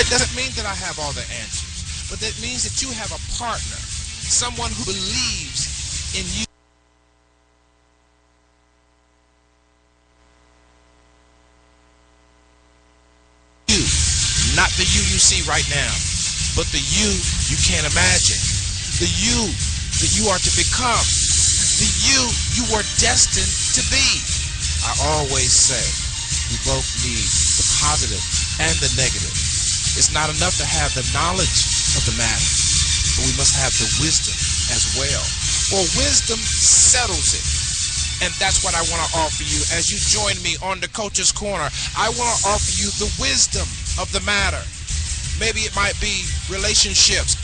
That doesn't mean that I have all the answers, but that means that you have a partner, someone who believes in you. Not the you see right now, but the you can't imagine. The you that you are to become. The you were destined to be. I always say we both need the positive and the negative. It's not enough to have the knowledge of the matter, but we must have the wisdom as well. For wisdom settles it. And that's what I want to offer you as you join me on the Coach's Corner. I want to offer you the wisdom of the matter. Maybe it might be relationships,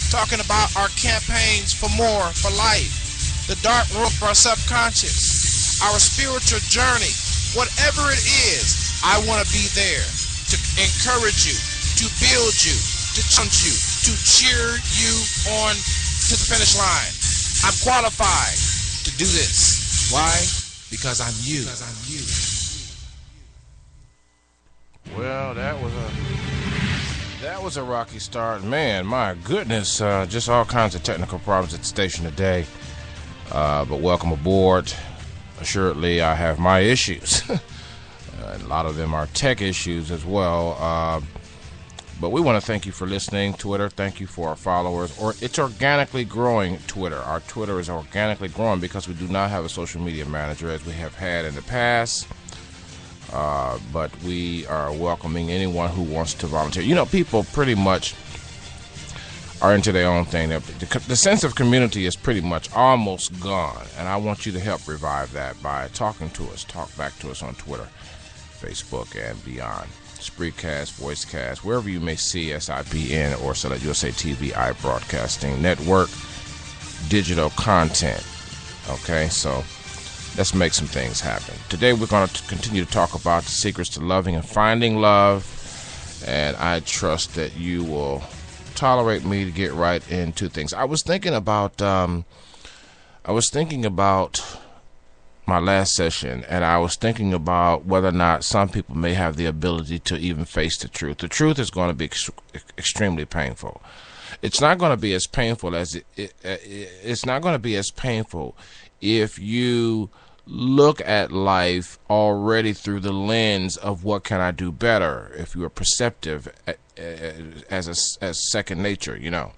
talking about our campaigns for more, for life, the dark room of our subconscious, our spiritual journey. Whatever it is, I want to be there to encourage you, to build you, to challenge you, to cheer you on to the finish line. I'm qualified to do this. Why? Because I'm you. Well, that was a rocky start. Man, my goodness, just all kinds of technical problems at the station today. But welcome aboard. Assuredly, I have my issues. A lot of them are tech issues as well. But we want to thank you for listening, Twitter. Thank you for our followers. It's organically growing, Twitter. Our Twitter is organically growing because we do not have a social media manager as we have had in the past. But we are welcoming anyone who wants to volunteer. You know, people pretty much are into their own thing. The sense of community is pretty much almost gone. And I want you to help revive that by talking to us. Talk back to us on Twitter, Facebook, and beyond. Spreaker, Voicecast, wherever you may see SIPN or Select USA TV iBroadcasting Network, digital content. Okay, so let's make some things happen. Today we're going to continue to talk about the secrets to loving and finding love, and I trust that you will tolerate me to get right into things. I was thinking about my last session, and I was thinking about whether or not some people may have the ability to even face the truth. The truth is going to be extremely painful. It's not going to be as painful as it's not going to be as painful if you look at life already through the lens of what can I do better. If you are perceptive as second nature, you know.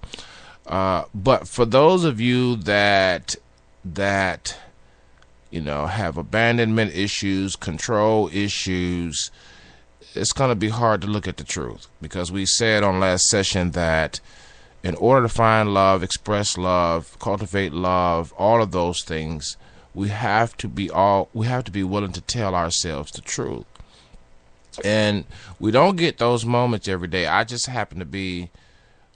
But for those of you that you know, have abandonment issues, control issues, it's going to be hard to look at the truth, because we said on last session that in order to find love, express love, cultivate love, all of those things, we have to be willing to tell ourselves the truth. And we don't get those moments every day. I just happen to be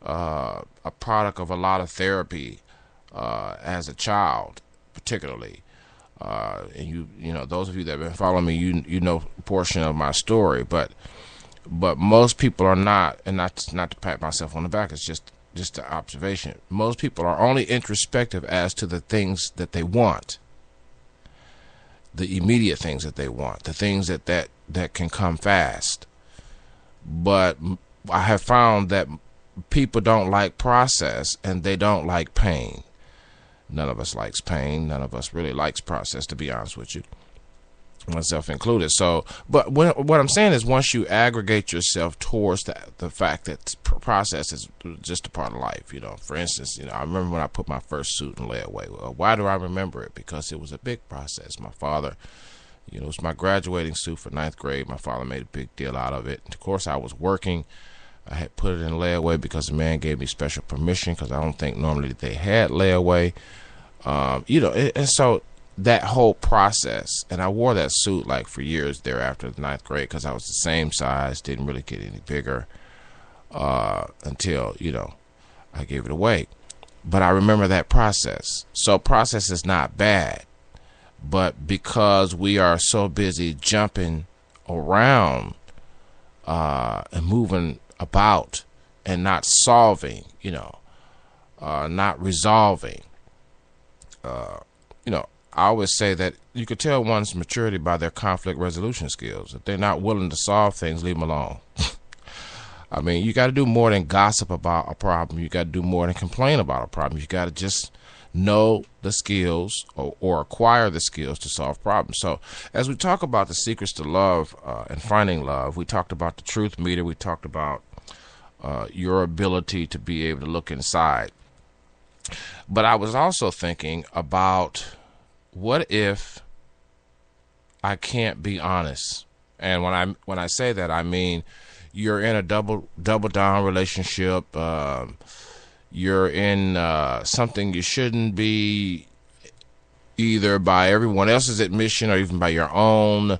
a product of a lot of therapy as a child, particularly. And you know, those of you that have been following me, you know a portion of my story, but most people are not, and not to pat myself on the back, it's just an observation. Most people are only introspective as to the things that they want, the immediate things that they want, the things that can come fast. But I have found that people don't like process, and they don't like pain. None of us likes pain. None of us really likes process, to be honest with you, myself included. So, but what I'm saying is, once you aggregate yourself towards the fact that process is just a part of life, you know. For instance, you know, I remember when I put my first suit in layaway. Well, why do I remember it? Because it was a big process. My father, you know, it was my graduating suit for 9th grade. My father made a big deal out of it. And of course, I was working. I had put it in layaway because the man gave me special permission, because I don't think normally they had layaway. You know, and so that whole process, and I wore that suit like for years thereafter, the 9th grade, because I was the same size, didn't really get any bigger until, you know, I gave it away. But I remember that process. So process is not bad, but because we are so busy jumping around and moving about and not solving, you know, not resolving, you know, I always say that you could tell one's maturity by their conflict resolution skills. If they're not willing to solve things, leave them alone. I mean, you got to do more than gossip about a problem. You got to do more than complain about a problem. You got to just know the skills or acquire the skills to solve problems. So as we talk about the secrets to love and finding love, we talked about the truth meter. We talked about your ability to be able to look inside. But I was also thinking about, what if I can't be honest? And when I say that, I mean you're in a double down relationship. You're in something you shouldn't be, either by everyone else's admission or even by your own,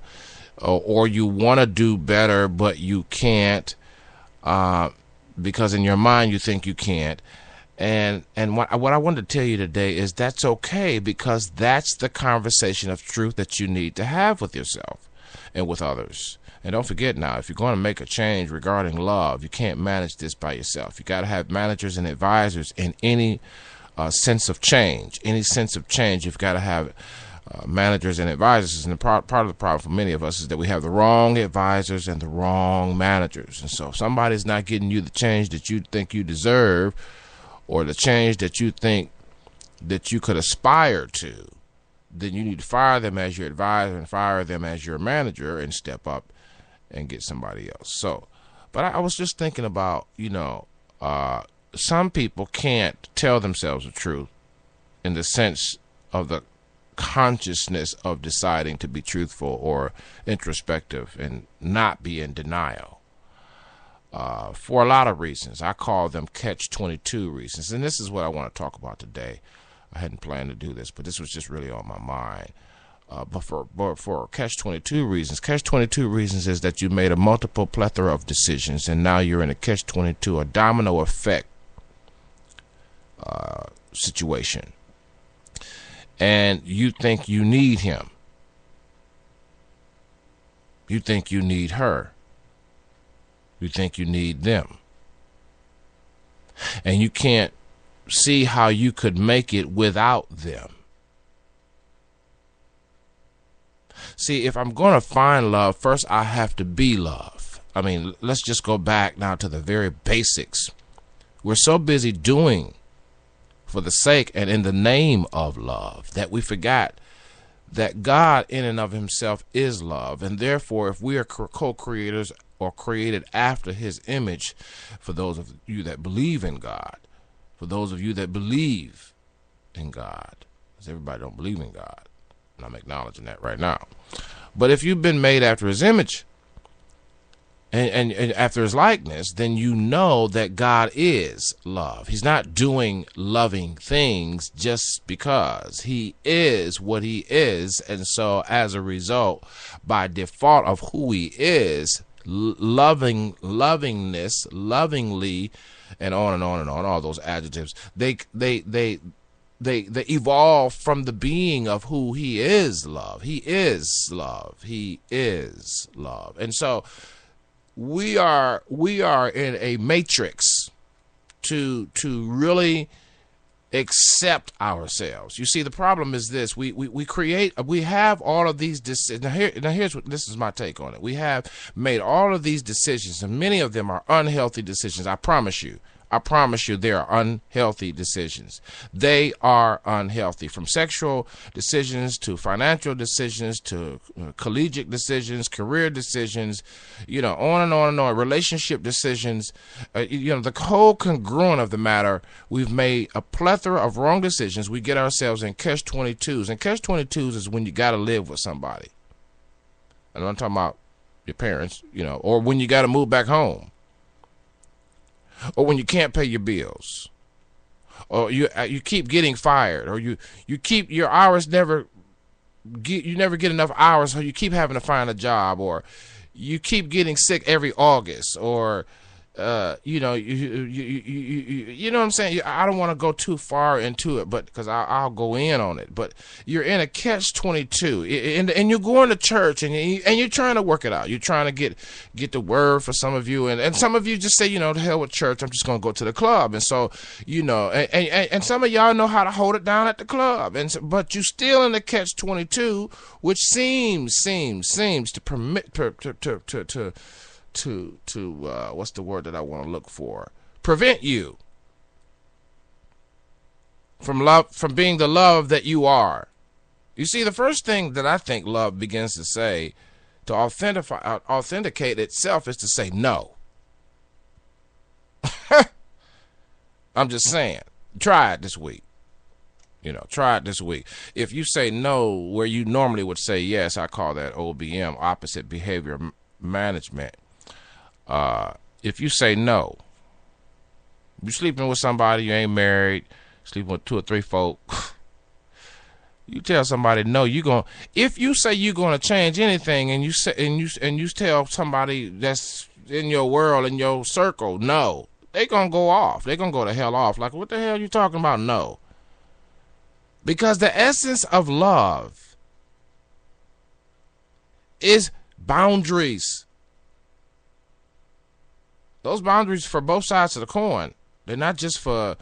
or you want to do better but you can't, because in your mind you think you can't. And what I wanted to tell you today is that's okay, because that's the conversation of truth that you need to have with yourself and with others. And don't forget now, if you're going to make a change regarding love, you can't manage this by yourself. You got to have managers and advisors in any sense of change. Any sense of change, you've got to have managers and advisors. And part of the problem for many of us is that we have the wrong advisors and the wrong managers. And so if somebody's not getting you the change that you think you deserve, or the change that you think that you could aspire to, then you need to fire them as your advisor and fire them as your manager and step up and get somebody else. So, but I was just thinking about, some people can't tell themselves the truth in the sense of the consciousness of deciding to be truthful or introspective and not be in denial. For a lot of reasons. I call them catch-22 reasons. And this is what I want to talk about today. I hadn't planned to do this, but this was just really on my mind. But for catch-22 reasons is that you made a multiple plethora of decisions, and now you're in a catch-22, a domino effect situation. And you think you need him. You think you need her. You think you need them. And you can't see how you could make it without them. See, if I'm going to find love, first I have to be love. I mean, let's just go back now to the very basics. We're so busy doing for the sake and in the name of love that we forgot that God in and of himself is love. And therefore, if we are co-creators or created after his image, for those of you that believe in God, for those of you that believe in God, because everybody don't believe in God, and I'm acknowledging that right now. But if you've been made after his image and after his likeness, then you know that God is love. He's not doing loving things just because. He is what he is. And so as a result, by default of who he is, lovingness, lovingly, and on and on and on, all those adjectives, they evolve from the being of who he is, love. He is love. He is love. And so we are in a matrix to really accept ourselves. You see, the problem is this: we have all of these decisions. Now here's what this is my take on it. We have made all of these decisions, and many of them are unhealthy decisions. I promise you they are unhealthy decisions. They are unhealthy, from sexual decisions to financial decisions to collegiate decisions, career decisions, on and on and on, relationship decisions. The whole congruent of the matter, we've made a plethora of wrong decisions. We get ourselves in catch-22s. And catch-22s is when you got to live with somebody. And I'm talking about your parents, or when you got to move back home. Or when you can't pay your bills, or you keep getting fired, or you keep your hours you never get enough hours, so you keep having to find a job, or you keep getting sick every August, or you know what I'm saying? I don't want to go too far into it, but because I'll go in on it. But you're in a catch-22, and you're going to church, and you're trying to work it out. You're trying to get the word for some of you, and some of you just say, to hell with church. I'm just going to go to the club. And so, and some of y'all know how to hold it down at the club, but you're still in the catch-22, which seems to permit what's the word that I want to look for? Prevent you from being the love that you are. You see, the first thing that I think love begins to say to authenticate itself is to say no. I'm just saying, try it this week. Try it this week. If you say no where you normally would say yes, I call that OBM, opposite behavior management. If you say no, you're sleeping with somebody, you ain't married, sleeping with 2 or 3 folk. You tell somebody no, if you say you're gonna change anything, and you tell somebody that's in your world, in your circle, no, they gonna go off. They gonna go the hell off. Like, what the hell are you talking about? No. Because the essence of love is boundaries. Those boundaries for both sides of the coin. They're not just for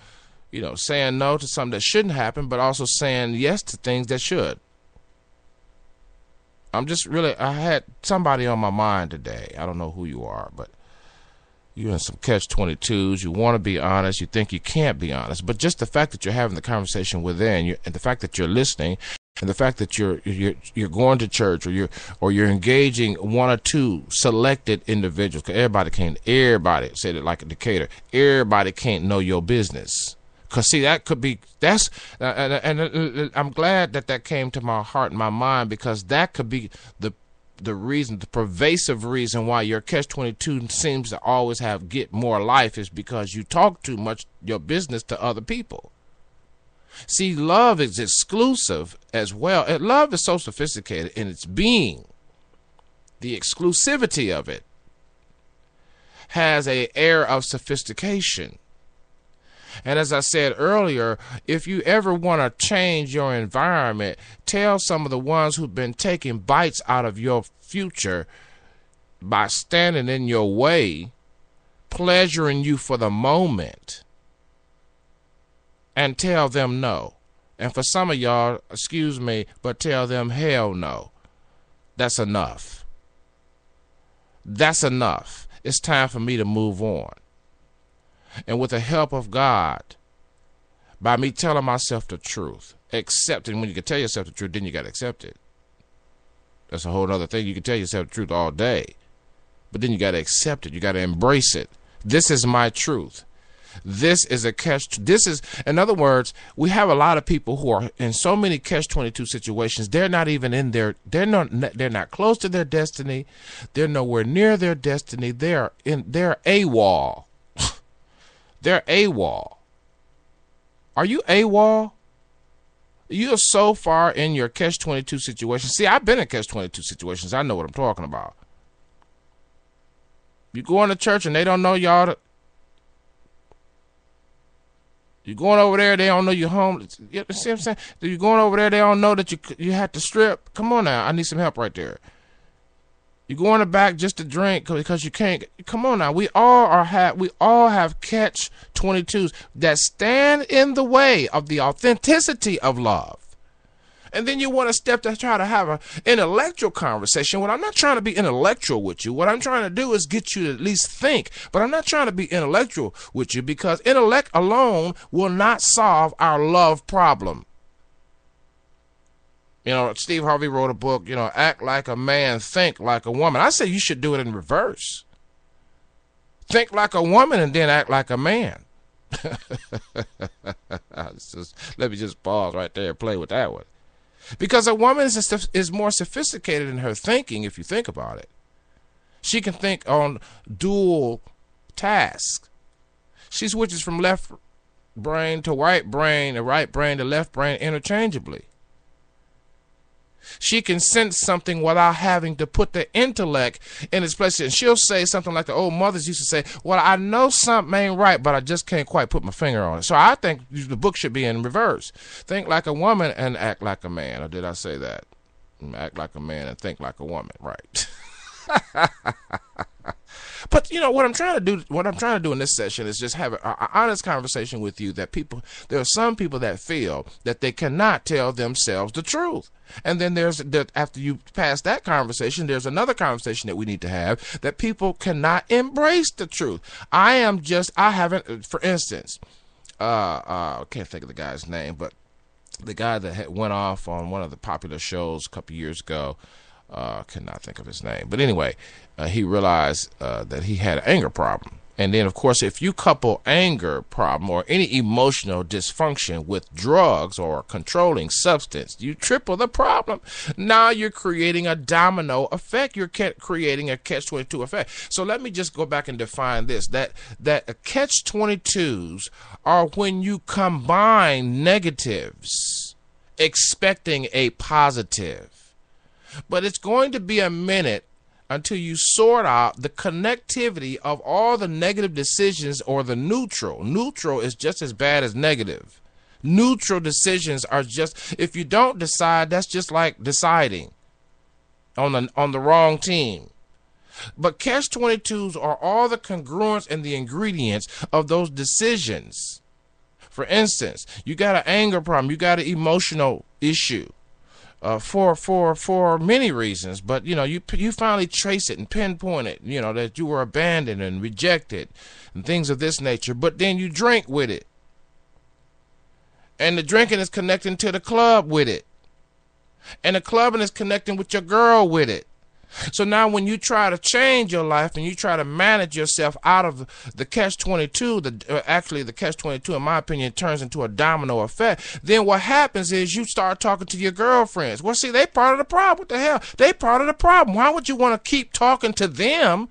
saying no to something that shouldn't happen, but also saying yes to things that should. I had somebody on my mind today. I don't know who you are, but you're in some catch-22s. You want to be honest. You think you can't be honest. But just the fact that you're having the conversation within, and the fact that you're listening, and the fact that you're going to church, or you're engaging 1 or 2 selected individuals, because everybody said it like a Decatur, everybody can't know your business. Because, see, and I'm glad that came to my heart and my mind, because that could be the reason, the pervasive reason why your catch-22 seems to always get more life, is because you talk too much your business to other people. See, love is exclusive as well. And love is so sophisticated in its being. The exclusivity of it has an air of sophistication. And as I said earlier, if you ever want to change your environment, tell some of the ones who've been taking bites out of your future by standing in your way, pleasuring you for the moment, and tell them no. And for some of y'all, excuse me, but tell them hell no. That's enough. That's enough. It's time for me to move on. And with the help of God, by me telling myself the truth, accepting, when you can tell yourself the truth, then you got to accept it. That's a whole other thing. You can tell yourself the truth all day, but then you got to accept it. You got to embrace it. This is my truth. This is a in other words, we have a lot of people who are in so many catch-22 situations. They're not even in they're not close to their destiny. They're nowhere near their destiny. They're AWOL. They're AWOL. Are you AWOL? You're so far in your catch-22 situation. See, I've been in catch-22 situations. I know what I'm talking about. You go into church and they don't know y'all. You're going over there, they don't know you're home. You see what I'm saying? You're going over there, they don't know that you had to strip. Come on now, I need some help right there. You go in the back just to drink because you can't. Come on now, we all have catch-22s that stand in the way of the authenticity of love. And then you want to step to try to have an intellectual conversation. Well, I'm not trying to be intellectual with you. What I'm trying to do is get you to at least think. But I'm not trying to be intellectual with you, because intellect alone will not solve our love problem. Steve Harvey wrote a book, Act Like a Man, Think Like a Woman. I say you should do it in reverse. Think like a woman and then act like a man. Let me just pause right there and play with that one. Because a woman is more sophisticated in her thinking, if you think about it. She can think on dual tasks. She switches from left brain to right brain, and right brain to left brain interchangeably. She can sense something without having to put the intellect in its place. And she'll say something like the old mothers used to say, well, I know something ain't right, but I just can't quite put my finger on it. So I think the book should be in reverse. Think like a woman and act like a man. Or did I say that? Act like a man and think like a woman. Right. But But you know what I'm trying to do. What I'm trying to do in this session is just have an honest conversation with you. That there are some people that feel that they cannot tell themselves the truth. And then after you pass that conversation, there's another conversation that we need to have, that people cannot embrace the truth. I haven't, for instance, I can't think of the guy's name, but the guy that went off on one of the popular shows a couple years ago, cannot think of his name. But anyway, he realized that he had an anger problem. And then, of course, if you couple anger problem or any emotional dysfunction with drugs or a controlling substance, you triple the problem. Now you're creating a domino effect. You're creating a catch-22 effect. So let me just go back and define this, that catch-22s are when you combine negatives expecting a positive. But it's going to be a minute until you sort out the connectivity of all the negative decisions, or the neutral. Neutral is just as bad as negative. Neutral decisions are just, if you don't decide, that's just like deciding on the wrong team. But catch-22s are all the congruence and the ingredients of those decisions. For instance, you got an anger problem, you got an emotional issue. For many reasons, but you finally trace it and pinpoint it, that you were abandoned and rejected and things of this nature. But then you drink with it, and the drinking is connecting to the club with it, and the clubbing is connecting with your girl with it. So now when you try to change your life and you try to manage yourself out of the catch-22, actually the catch-22, in my opinion, turns into a domino effect. Then what happens is you start talking to your girlfriends. Well, see, they part of the problem. What the hell? They part of the problem. Why would you want to keep talking to them?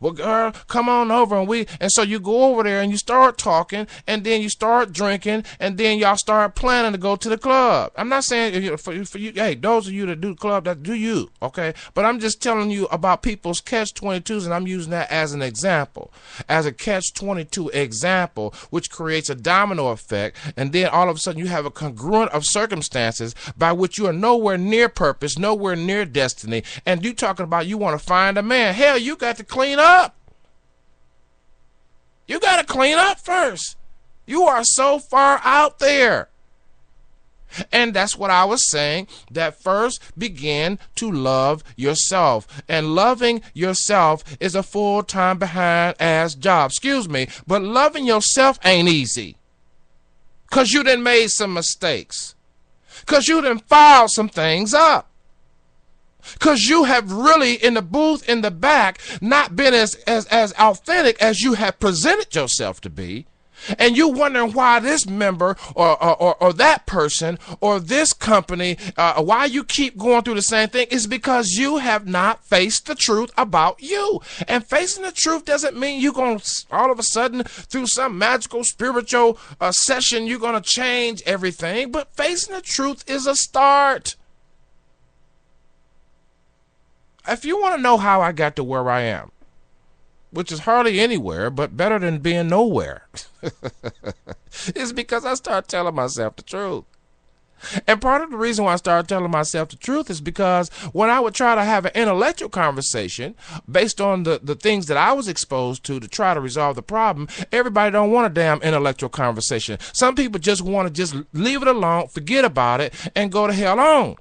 Well, girl, come on over, and so you go over there and you start talking, and then you start drinking, and then y'all start planning to go to the club. I'm not saying for you, hey, those of you that do the club, that do you, okay? But I'm just telling you about people's catch-22s, and I'm using that as an example, as a catch-22 example, which creates a domino effect, and then all of a sudden you have a congruent of circumstances by which you are nowhere near purpose, nowhere near destiny, and you talking about you want to find a man. Hell, you got to clean up. You got to clean up first. You are so far out there. And that's what I was saying, that first begin to love yourself. And loving yourself is a full-time behind-ass job. Excuse me, but loving yourself ain't easy. Because you done made some mistakes. Because you done fouled some things up. Because you have really, in the booth in the back, not been as authentic as you have presented yourself to be. And you wondering why this member or that person or this company, why you keep going through the same thing, is because you have not faced the truth about you. And facing the truth doesn't mean you're going to all of a sudden, through some magical spiritual session, you're going to change everything. But facing the truth is a start. If you want to know how I got to where I am, which is hardly anywhere, but better than being nowhere, it's because I started telling myself the truth. And part of the reason why I started telling myself the truth is because when I would try to have an intellectual conversation based on the things that I was exposed to try to resolve the problem, everybody don't want a damn intellectual conversation. Some people just want to just leave it alone, forget about it, and go to hell on.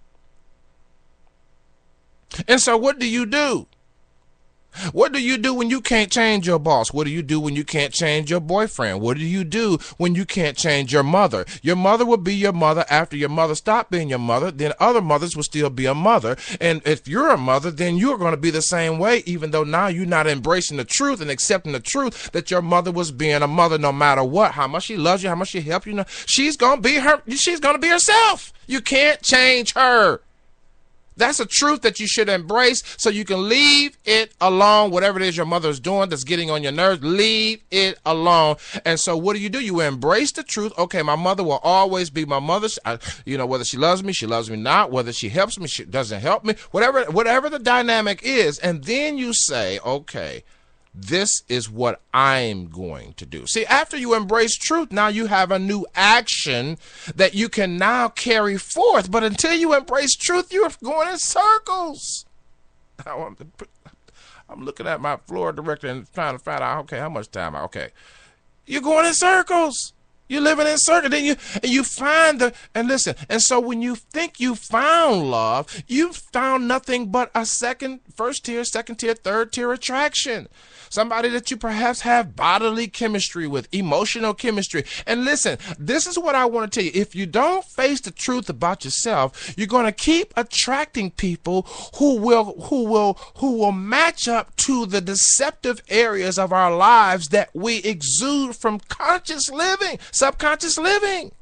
And so what do you do? What do you do when you can't change your boss? What do you do when you can't change your boyfriend? What do you do when you can't change your mother? Your mother will be your mother after your mother stopped being your mother. Then other mothers will still be a mother. And if you're a mother, then you're going to be the same way, even though now you're not embracing the truth and accepting the truth that your mother was being a mother no matter what. How much she loves you, how much she helps you. She's going to be herself. You can't change her. That's a truth that you should embrace so you can leave it alone. Whatever it is your mother is doing that's getting on your nerves, leave it alone. And so what do? You embrace the truth. Okay, my mother will always be my mother. Whether she loves me not. Whether she helps me, she doesn't help me. Whatever the dynamic is. And then you say, okay, this is what I'm going to do. See, after you embrace truth, now you have a new action that you can now carry forth. But until you embrace truth, you're going in circles. I'm looking at my floor director and trying to find out, okay, how much time? Okay, you're going in circles. You're living in circles. Then you find and listen. And so when you think you found love, you've found nothing but a first tier, second tier, third tier attraction. Somebody that you perhaps have bodily chemistry with, emotional chemistry. And listen, this is what I want to tell you. If you don't face the truth about yourself, you're going to keep attracting people who will match up to the deceptive areas of our lives that we exude from conscious living, subconscious living.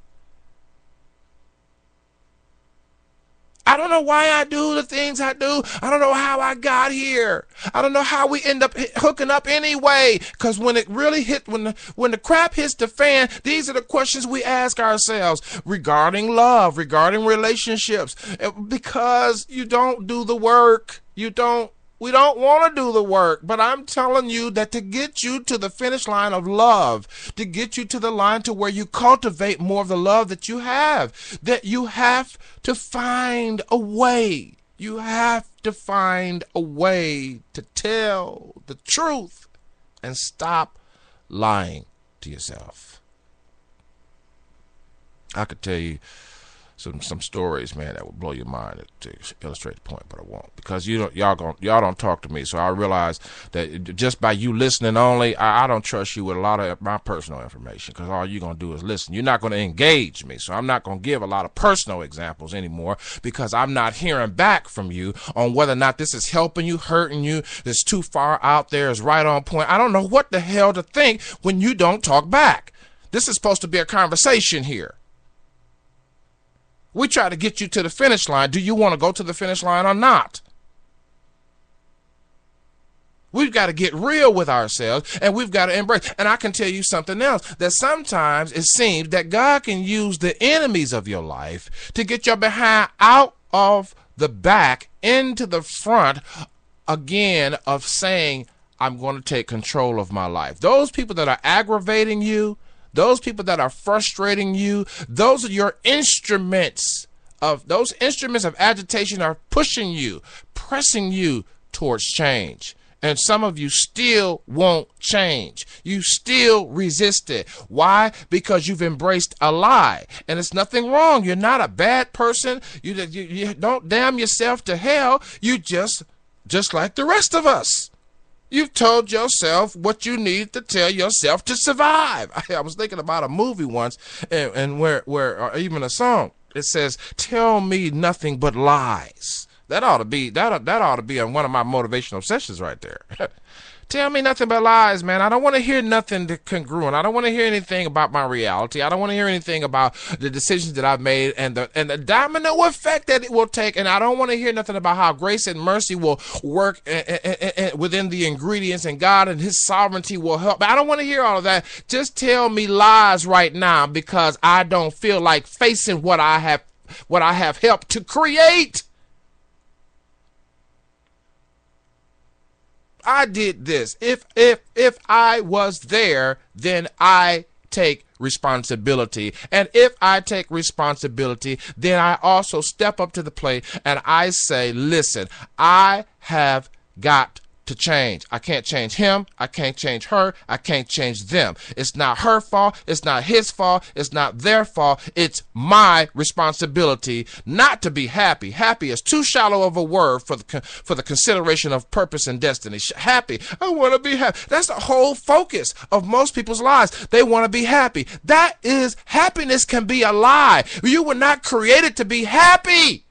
I don't know why I do the things I do. I don't know how I got here. I don't know how we end up hooking up anyway. Because when it really when the crap hits the fan, these are the questions we ask ourselves regarding love, regarding relationships. Because you don't do the work. We don't want to do the work, but I'm telling you that to get you to the finish line of love, to get you to the line to where you cultivate more of the love that you have, that you have to find a way. You have to find a way to tell the truth and stop lying to yourself. I could tell you some stories, man, that would blow your mind to illustrate the point, but I won't, because y'all don't talk to me. So I realize that just by you listening only, I don't trust you with a lot of my personal information, because all you're gonna do is listen. You're not gonna engage me, so I'm not gonna give a lot of personal examples anymore, because I'm not hearing back from you on whether or not this is helping you, hurting you, that's too far out there, is right on point. I don't know what the hell to think when you don't talk back. This is supposed to be a conversation here. We try to get you to the finish line. Do you want to go to the finish line or not? We've got to get real with ourselves, and we've got to embrace. And I can tell you something else, that sometimes it seems that God can use the enemies of your life to get your behind out of the back into the front again of saying, I'm going to take control of my life. Those people that are aggravating you, those people that are frustrating you, those are your instruments of agitation are pushing you, pressing you towards change. And some of you still won't change. You still resist it. Why? Because you've embraced a lie. And it's nothing wrong. You're not a bad person. You don't damn yourself to hell. You just like the rest of us. You've told yourself what you need to tell yourself to survive. I was thinking about a movie once, and where or even a song. It says, "Tell me nothing but lies." That ought to be on one of my motivational sessions right there. Tell me nothing but lies, man. I don't want to hear nothing congruent. I don't want to hear anything about my reality. I don't want to hear anything about the decisions that I've made and the domino effect that it will take. And I don't want to hear nothing about how grace and mercy will work within the ingredients, and God and his sovereignty will help. I don't want to hear all of that. Just tell me lies right now, because I don't feel like facing what I have helped to create. I did this. If I was there, then I take responsibility. And if I take responsibility, then I also step up to the plate and I say, listen, I have got to change. I can't change him. I can't change her. I can't change them. It's not her fault. It's not his fault. It's not their fault. It's my responsibility not to be happy. Happy is too shallow of a word for the consideration of purpose and destiny. Happy. I want to be happy. That's the whole focus of most people's lives. They want to be happy. That is, happiness can be a lie. You were not created to be happy.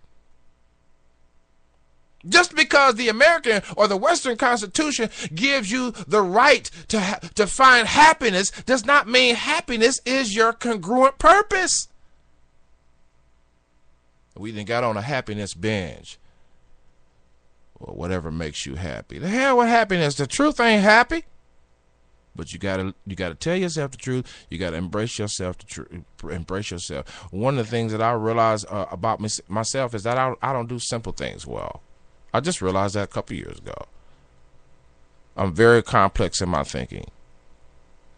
Just because the American or the Western Constitution gives you the right to find happiness does not mean happiness is your congruent purpose. We then got on a happiness binge, or whatever makes you happy. The hell with happiness. The truth ain't happy. But you gotta tell yourself the truth. You gotta embrace yourself. Embrace yourself. One of the things that I realize about myself is that I don't do simple things well. I just realized that a couple years ago. I'm very complex in my thinking,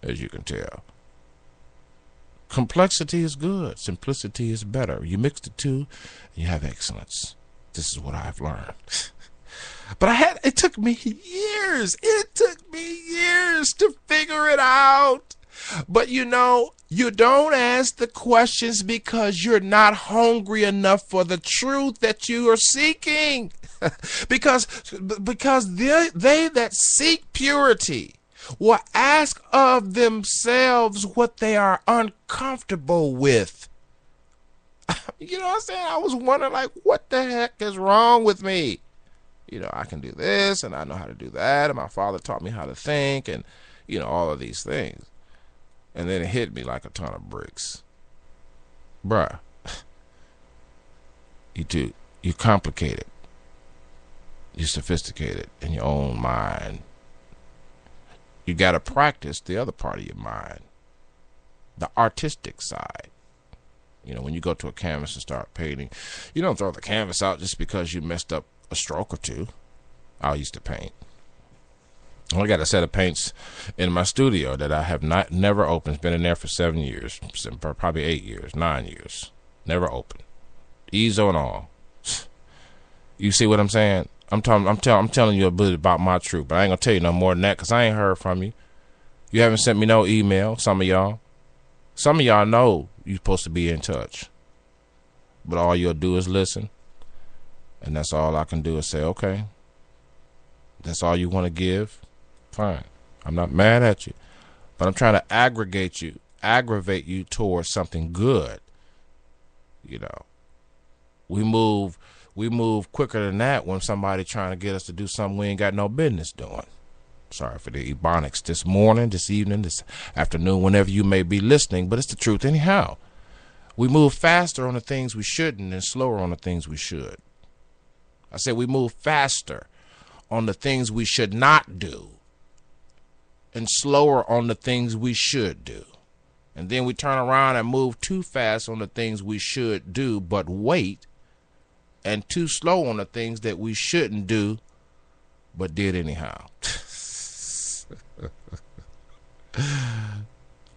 as you can tell. Complexity is good. Simplicity is better. You mix the two, and you have excellence. This is what I've learned. But it took me years. It took me years to figure it out. But you don't ask the questions because you're not hungry enough for the truth that you are seeking. because they that seek purity will ask of themselves what they are uncomfortable with. You know what I'm saying? I was wondering, like, what the heck is wrong with me? I can do this, and I know how to do that, and my father taught me how to think, and, all of these things. And then it hit me like a ton of bricks. Bruh, you're complicated. You're sophisticated in your own mind. You got to practice the other part of your mind, the artistic side. When you go to a canvas and start painting, you don't throw the canvas out just because you messed up a stroke or two. I used to paint. I got a set of paints in my studio that I have never opened. It's been in there for 7 years, probably 8 years, 9 years. Never opened. Ezo and all. You see what I'm saying? I'm telling you a bit about my truth, but I ain't gonna tell you no more than that because I ain't heard from you. You haven't sent me no email. Some of y'all know you're supposed to be in touch, but all you'll do is listen, and that's all I can do is say, okay, that's all you want to give. Fine. I'm not mad at you, but I'm trying to aggravate you towards something good. We move quicker than that when somebody trying to get us to do something we ain't got no business doing. Sorry for the ebonics this morning, this evening, this afternoon, whenever you may be listening, but it's the truth anyhow. We move faster on the things we shouldn't and slower on the things we should. I said we move faster on the things we should not do and slower on the things we should do. And then we turn around and move too fast on the things we should do but wait, and too slow on the things that we shouldn't do but did anyhow.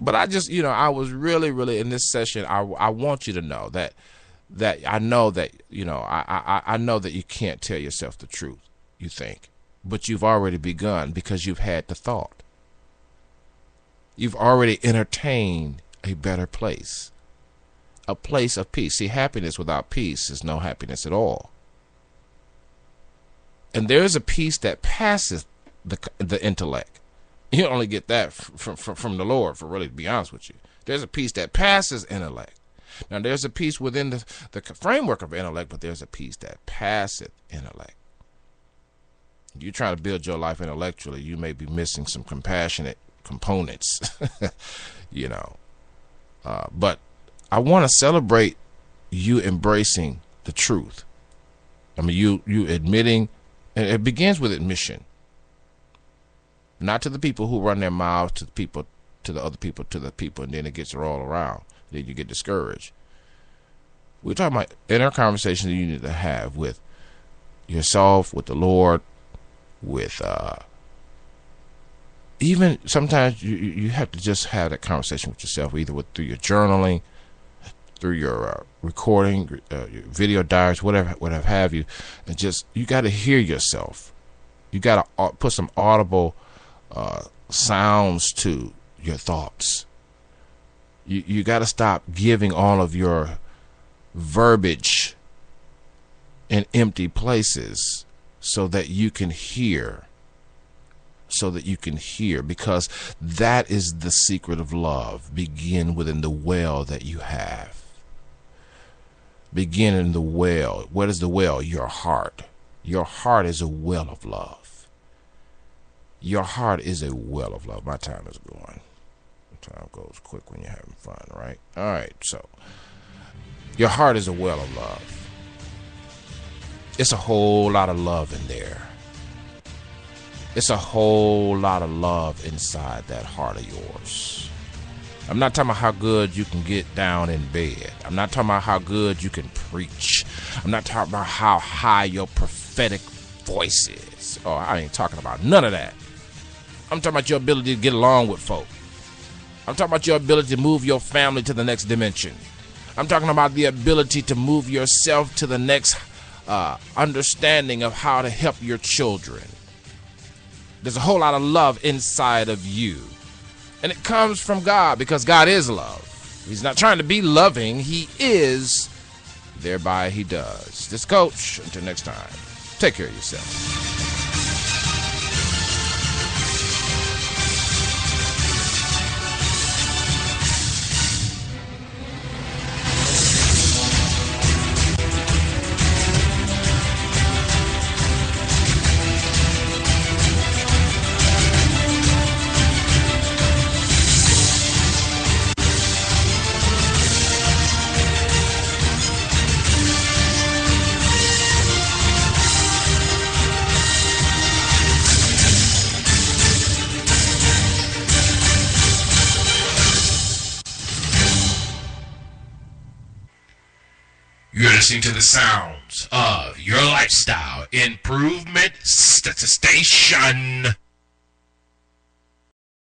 But I just, I was really in this session. I want you to know that I know that, I know that you can't tell yourself the truth, you think, but you've already begun because you've had the thought. You've already entertained a better place, a place of peace. See, happiness without peace is no happiness at all. And there is a peace that passes the intellect. You only get that from the Lord, for really to be honest with you. There's a peace that passes intellect. Now, there's a peace within the framework of intellect, but there's a peace that passeth intellect. You're trying to build your life intellectually, you may be missing some compassionate components, but I want to celebrate you embracing the truth. I mean, you admitting, and it begins with admission. Not to the people who run their mouths, to the other people, and then it gets all around. Then you get discouraged. We're talking about inner conversations that you need to have with yourself, with the Lord, with even sometimes you have to just have that conversation with yourself, either through your journaling, through your recording, your video diaries, whatever have you, and just you got to hear yourself. You got to put some audible sounds to your thoughts. You got to stop giving all of your verbiage in empty places so that you can hear. Because that is the secret of love. Begin within the well that you have. Begin in the well. What is the well? Your heart. Your heart is a well of love. Your heart is a well of love. My time is going. Time goes quick when you're having fun, right? All right, so your heart is a well of love. It's a whole lot of love in there. It's a whole lot of love inside that heart of yours. I'm not talking about how good you can get down in bed. I'm not talking about how good you can preach. I'm not talking about how high your prophetic voice is. Oh, I ain't talking about none of that. I'm talking about your ability to get along with folk. I'm talking about your ability to move your family to the next dimension. I'm talking about the ability to move yourself to the next understanding of how to help your children. There's a whole lot of love inside of you. And it comes from God, because God is love. He's not trying to be loving. He is, thereby he does. This Coach, until next time, take care of yourself. You're listening to the sounds of your lifestyle improvement station.